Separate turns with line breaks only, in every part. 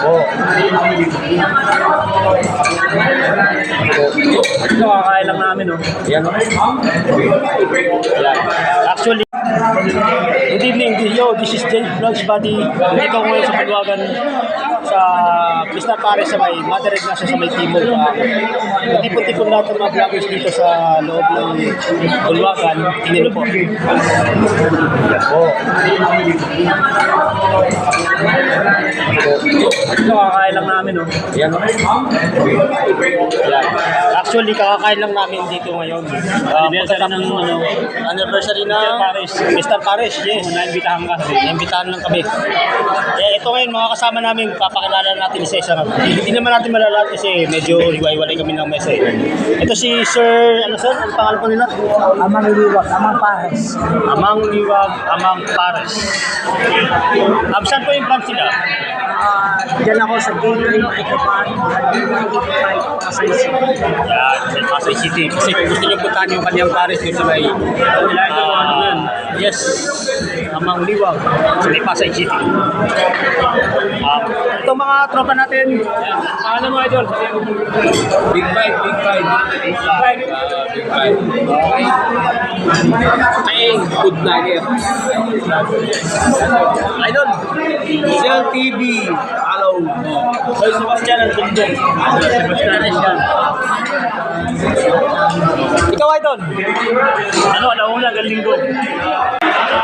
Oo. Ito, kakain lang namin, no? Yan. Yan. Actually, good evening. This is Jay Vlogs Buddy. Dito ko ngayon sa Bulwagan sa Mr. Pares sa may Mother Ignacio sa may Timog. Tipon-tipon natin mga vloggers dito sa loob ng Bulwagan. Tingnan po. Oo. Ito, kakain lang namin, no? Yan. Yan. Actually, kakakain lang namin dito ngayon. Anniversary ng Mr. Pares, yes. Naimbitahan ka. Naimbitahan lang kami. Ito ngayon, mga kasama namin, papakilala natin isa-isa. Hindi naman natin malalahat kasi medyo hiwa-hiwalay kami ng mesa. Ito si Sir, ano pangalan po nila?
Amang Liwag, Amang Pares.
Amang Liwag, Amang Pares. Saan po yung branch nila?
Diyan ako sa Gateway, Ikepan, Pasay City.
Yan, sa Pasay City. Kasi kung gusto nyo puntahan yung kanyang Pares dito sa may yes, Amang Liwag, sa may Pasay City. Ito mga tropa natin. Paano mo, Idol?
Big Five. Okay. Ay, good nugget.
Idol,
Zell TV. Hello.
Hoy, Sebastian, ang tundong. Sebastian yan. Ikaw, Idol. Ano, alauna hanggang linggo.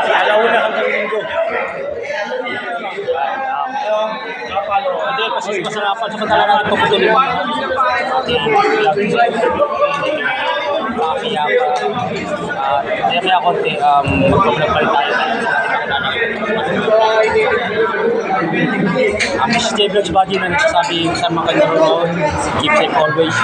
Alauna hanggang linggo. Hindi, kasi masarapan sa katala na pagputuloy. Kaya konti, mag-vlog pa rin tayo. This is Jay Vlogs Buddy na nagsasabi saan mga kayo keep safe always.